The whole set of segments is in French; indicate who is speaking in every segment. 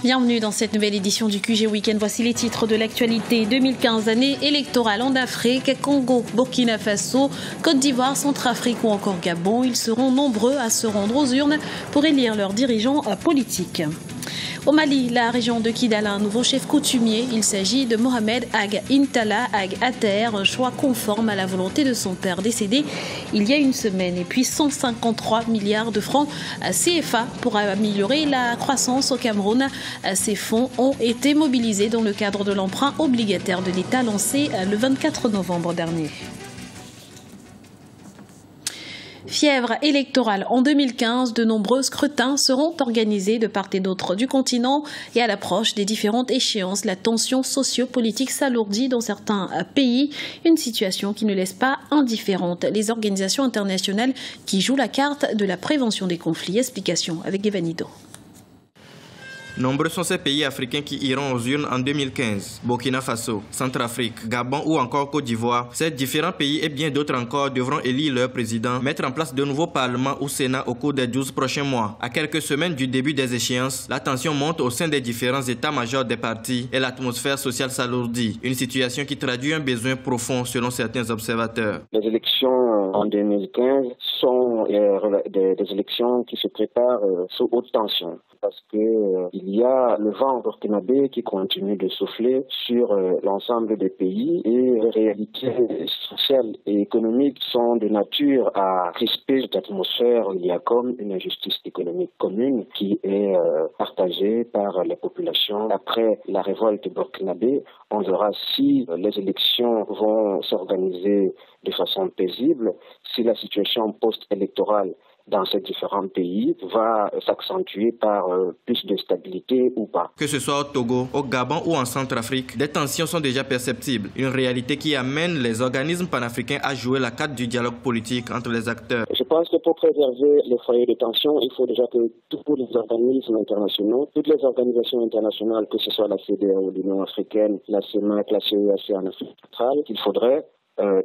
Speaker 1: Bienvenue dans cette nouvelle édition du QG Week-end. Voici les titres de l'actualité. 2015, année électorale en Afrique, Congo, Burkina Faso, Côte d'Ivoire, Centrafrique ou encore Gabon. Ils seront nombreux à se rendre aux urnes pour élire leurs dirigeants politiques. Au Mali, la région de Kidal a un nouveau chef coutumier. Il s'agit de Mohamed Ag Intala Ag Ater, un choix conforme à la volonté de son père décédé il y a une semaine. Et puis 153 milliards de francs CFA pour améliorer la croissance au Cameroun. Ces fonds ont été mobilisés dans le cadre de l'emprunt obligataire de l'État lancé le 24 novembre dernier. Fièvre électorale en 2015, de nombreux scrutins seront organisés de part et d'autre du continent et à l'approche des différentes échéances, la tension socio-politique s'alourdit dans certains pays, une situation qui ne laisse pas indifférente les organisations internationales qui jouent la carte de la prévention des conflits. Explication avec Evanido.
Speaker 2: Nombreux sont ces pays africains qui iront aux urnes en 2015. Burkina Faso, Centrafrique, Gabon ou encore Côte d'Ivoire. Ces différents pays et bien d'autres encore devront élire leur président, mettre en place de nouveaux parlements ou sénats au cours des 12 prochains mois. À quelques semaines du début des échéances, la tension monte au sein des différents états-majors des partis et l'atmosphère sociale s'alourdit. Une situation qui traduit un besoin profond selon certains observateurs.
Speaker 3: Les élections en 2015 sont des élections qui se préparent sous haute tension parce que il y a le vent burkinabé qui continue de souffler sur l'ensemble des pays et les réalités sociales et économiques sont de nature à crisper cette atmosphère. Il y a comme une injustice économique commune qui est partagée par les populations. Après la révolte burkinabé, on verra si les élections vont s'organiser de façon paisible, si la situation post-électorale dans ces différents pays va s'accentuer par plus de stabilité ou pas.
Speaker 2: Que ce soit au Togo, au Gabon ou en Centrafrique, des tensions sont déjà perceptibles. Une réalité qui amène les organismes panafricains à jouer la carte du dialogue politique entre les acteurs.
Speaker 3: Je pense que pour préserver les foyers de tension, il faut déjà que tous les organismes internationaux, toutes les organisations internationales, que ce soit la CEDEAO, l'Union africaine, la CEMAC, la CEAC en Afrique centrale, il faudrait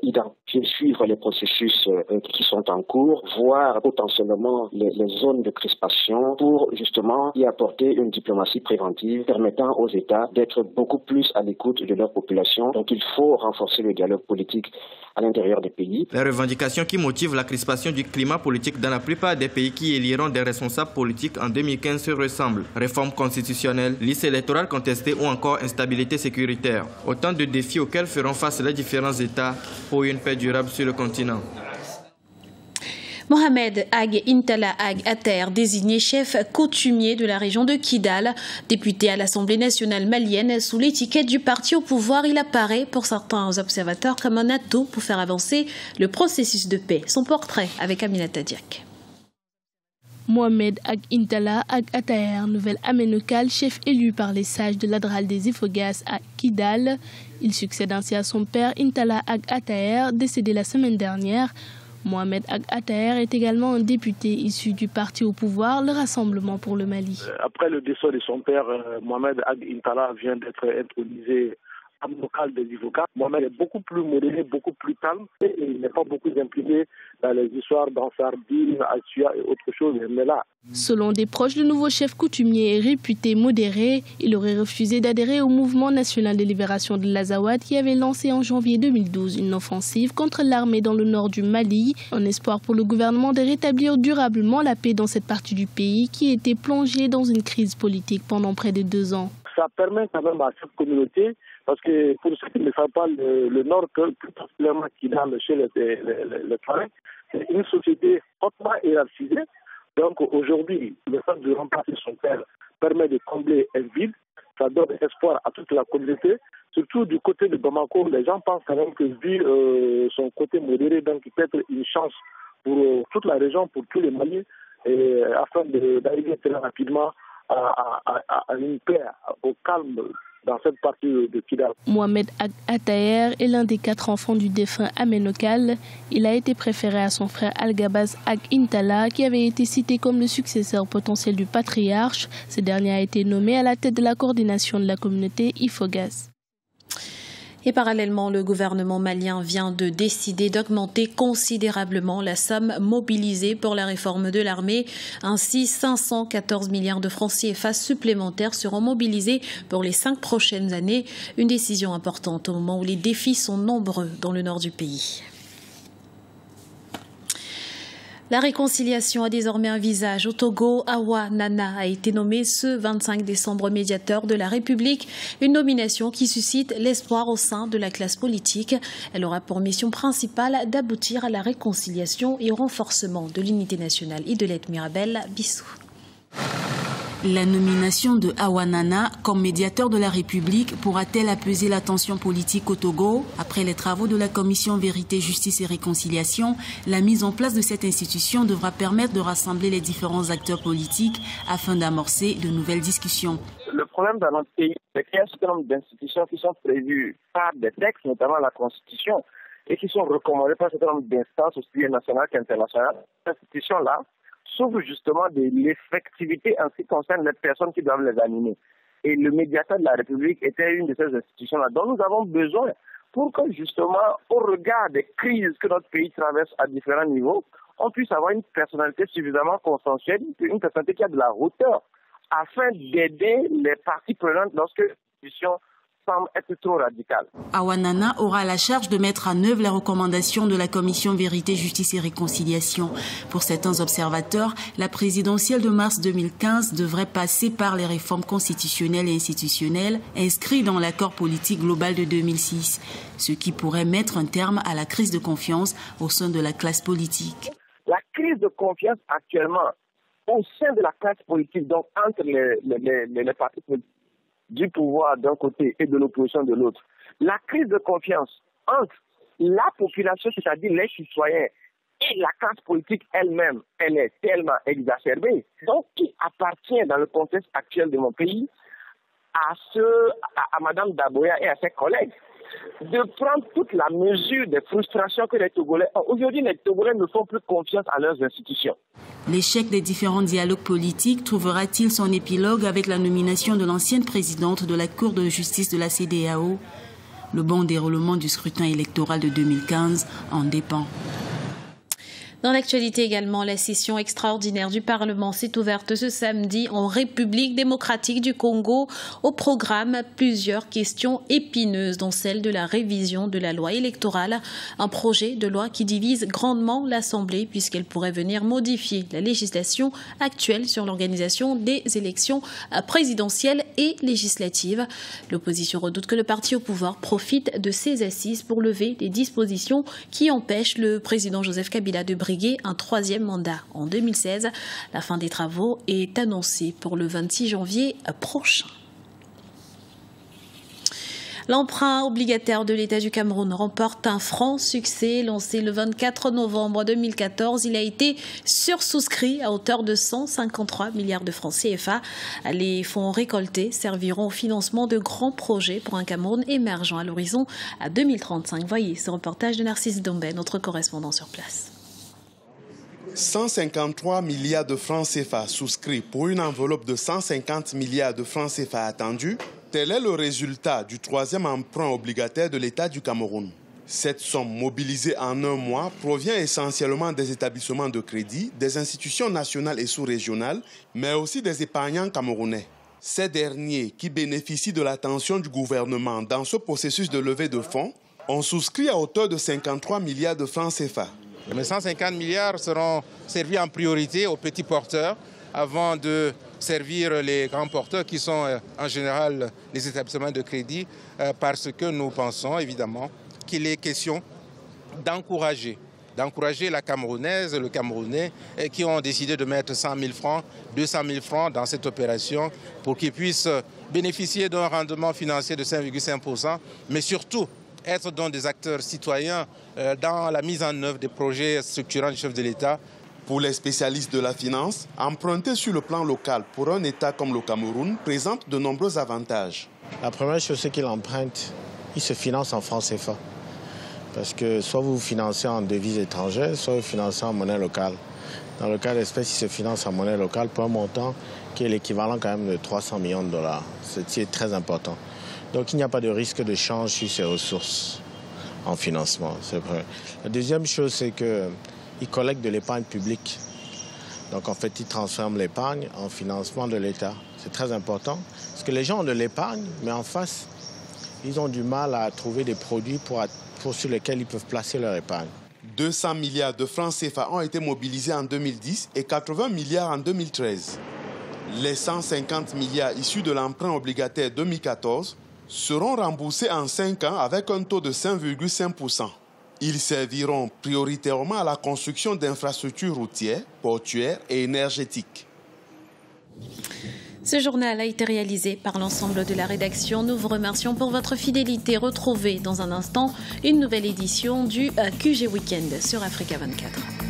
Speaker 3: identifier, suivre les processus qui sont en cours, voir potentiellement les zones de crispation pour justement y apporter une diplomatie préventive permettant aux États d'être beaucoup plus à l'écoute de leur population. Donc il faut renforcer le dialogue politique à l'intérieur des pays.
Speaker 2: Les revendications qui motivent la crispation du climat politique dans la plupart des pays qui éliront des responsables politiques en 2015 se ressemblent. Réforme constitutionnelle, liste électorale contestée ou encore instabilité sécuritaire. Autant de défis auxquels feront face les différents États pour une paix durable sur le continent.
Speaker 1: Mohamed Ag Intala Ag Ater, désigné chef coutumier de la région de Kidal, député à l'Assemblée nationale malienne sous l'étiquette du parti au pouvoir, il apparaît pour certains observateurs comme un atout pour faire avancer le processus de paix. Son portrait avec Aminata Diak.
Speaker 4: Mohamed Ag Intala Ag Ater, nouvel aménocal, chef élu par les sages de l'Adral des Ifogas à Kidal. Il succède ainsi à son père Intala Ag Ater, décédé la semaine dernière. Mohamed Ag Ater est également un député issu du parti au pouvoir, le Rassemblement pour le Mali.
Speaker 5: Après le décès de son père, Mohamed Ag Intala vient d'être intronisé local des Ivokas. Mohamed est beaucoup plus modéré, beaucoup plus calme et il n'est pas beaucoup impliqué dans les histoires d'Ansardine, Atia et autre chose. Mais là,
Speaker 4: selon des proches, le nouveau chef coutumier est réputé modéré. Il aurait refusé d'adhérer au mouvement national de libération de l'Azawad qui avait lancé en janvier 2012 une offensive contre l'armée dans le nord du Mali, en espoir pour le gouvernement de rétablir durablement la paix dans cette partie du pays qui était plongée dans une crise politique pendant près de 2 ans.
Speaker 5: Ça permet quand même à cette communauté, parce que pour ceux qui ne savent pas, le Nord, plus particulièrement Kidal chez les Touaregs, c'est une société hautement hiérarchisée. Donc aujourd'hui, le fait de remplacer son père permet de combler un vide. Ça donne espoir à toute la communauté. Surtout du côté de Bamako, les gens pensent quand même que vu son côté modéré, donc il peut être une chance pour toute la région, pour tous les Maliens, afin d'arriver très rapidement à une paix, au calme dans cette partie de Kidal.
Speaker 4: Mohamed Ag Ater est l'un des 4 enfants du défunt aménocal. Il a été préféré à son frère Al-Gabaz Ag Intala, qui avait été cité comme le successeur potentiel du patriarche. Ce dernier a été nommé à la tête de la coordination de la communauté Ifogas.
Speaker 1: Et parallèlement, le gouvernement malien vient de décider d'augmenter considérablement la somme mobilisée pour la réforme de l'armée. Ainsi, 514 milliards de francs CFA supplémentaires seront mobilisés pour les 5 prochaines années. Une décision importante au moment où les défis sont nombreux dans le nord du pays. La réconciliation a désormais un visage. Au Togo, Awa Nana a été nommé ce 25 décembre médiateur de la République, une nomination qui suscite l'espoir au sein de la classe politique. Elle aura pour mission principale d'aboutir à la réconciliation et au renforcement de l'unité nationale et de l'aide Mirabel Bissou.
Speaker 6: La nomination de Awa Nana comme médiateur de la République pourra-t-elle apaiser la tension politique au Togo? Après les travaux de la commission Vérité, Justice et Réconciliation, la mise en place de cette institution devra permettre de rassembler les différents acteurs politiques afin d'amorcer de nouvelles discussions.
Speaker 5: Le problème dans notre pays, c'est qu'il y a un certain nombre d'institutions qui sont prévues par des textes, notamment la Constitution, et qui sont recommandées par un certain nombre d'instances, aussi bien nationales qu'internationales. Ces institutions-là s'ouvre justement de l'effectivité en ce qui concerne les personnes qui doivent les animer. Et le médiateur de la République était une de ces institutions-là dont nous avons besoin pour que justement, au regard des crises que notre pays traverse à différents niveaux, on puisse avoir une personnalité suffisamment consensuelle, une personnalité qui a de la hauteur, afin d'aider les parties prenantes lorsque l'institution semble être trop radicale.
Speaker 6: Awa Nana aura la charge de mettre en œuvre les recommandations de la commission Vérité, Justice et Réconciliation. Pour certains observateurs, la présidentielle de mars 2015 devrait passer par les réformes constitutionnelles et institutionnelles inscrites dans l'accord politique global de 2006, ce qui pourrait mettre un terme à la crise de confiance au sein de la classe politique.
Speaker 5: La crise de confiance actuellement au sein de la classe politique, donc entre les partis politiques, du pouvoir d'un côté et de l'opposition de l'autre. La crise de confiance entre la population, c'est-à-dire les citoyens, et la classe politique elle-même, elle est tellement exacerbée. Donc, il appartient dans le contexte actuel de mon pays à Mme Daboya et à ses collègues de prendre toute la mesure des frustrations que les Togolais ont. Aujourd'hui, les Togolais ne font plus confiance à leurs institutions.
Speaker 6: L'échec des différents dialogues politiques trouvera-t-il son épilogue avec la nomination de l'ancienne présidente de la Cour de justice de la CEDEAO? Le bon déroulement du scrutin électoral de 2015 en dépend.
Speaker 1: Dans l'actualité également, la session extraordinaire du Parlement s'est ouverte ce samedi en République démocratique du Congo. Au programme, plusieurs questions épineuses, dont celle de la révision de la loi électorale. Un projet de loi qui divise grandement l'Assemblée puisqu'elle pourrait venir modifier la législation actuelle sur l'organisation des élections présidentielles et législatives. L'opposition redoute que le parti au pouvoir profite de ces assises pour lever les dispositions qui empêchent le président Joseph Kabila de briguer un 3e mandat en 2016. La fin des travaux est annoncée pour le 26 janvier prochain. L'emprunt obligataire de l'État du Cameroun remporte un franc succès. Lancé le 24 novembre 2014, il a été sursouscrit à hauteur de 153 milliards de francs CFA. Les fonds récoltés serviront au financement de grands projets pour un Cameroun émergent à l'horizon à 2035. Voyez ce reportage de Narcisse Dombé, notre correspondant sur place.
Speaker 7: 153 milliards de francs CFA souscrits pour une enveloppe de 150 milliards de francs CFA attendus, tel est le résultat du 3e emprunt obligataire de l'État du Cameroun. Cette somme mobilisée en un mois provient essentiellement des établissements de crédit, des institutions nationales et sous-régionales, mais aussi des épargnants camerounais. Ces derniers, qui bénéficient de l'attention du gouvernement dans ce processus de levée de fonds, ont souscrit à hauteur de 53 milliards de francs CFA.
Speaker 8: Les 150 milliards seront servis en priorité aux petits porteurs avant de servir les grands porteurs qui sont en général les établissements de crédit parce que nous pensons évidemment qu'il est question d'encourager la Camerounaise et le Camerounais qui ont décidé de mettre 100 000 francs, 200 000 francs dans cette opération pour qu'ils puissent bénéficier d'un rendement financier de 5,5%, mais surtout être donc des acteurs citoyens dans la mise en œuvre des projets structurants du chef de l'État.
Speaker 7: Pour les spécialistes de la finance, emprunter sur le plan local pour un État comme le Cameroun présente de nombreux avantages.
Speaker 9: La première chose, c'est qu'il emprunte, il se finance en francs CFA. Parce que soit vous financez en devises étrangères, soit vous financez en monnaie locale. Dans le cas d'espèce, il se finance en monnaie locale pour un montant qui est l'équivalent quand même de 300 millions de dollars, ce qui est très important. Donc il n'y a pas de risque de change sur ces ressources en financement, c'est vrai. La deuxième chose, c'est qu'ils collectent de l'épargne publique. Donc en fait, ils transforment l'épargne en financement de l'État. C'est très important parce que les gens ont de l'épargne, mais en face, ils ont du mal à trouver des produits sur lesquels ils peuvent placer leur épargne.
Speaker 7: 200 milliards de francs CFA ont été mobilisés en 2010 et 80 milliards en 2013. Les 150 milliards issus de l'emprunt obligataire 2014 seront remboursés en 5 ans avec un taux de 5,5%. Ils serviront prioritairement à la construction d'infrastructures routières, portuaires et énergétiques.
Speaker 1: Ce journal a été réalisé par l'ensemble de la rédaction. Nous vous remercions pour votre fidélité. Retrouvez dans un instant une nouvelle édition du QG Weekend sur Africa 24.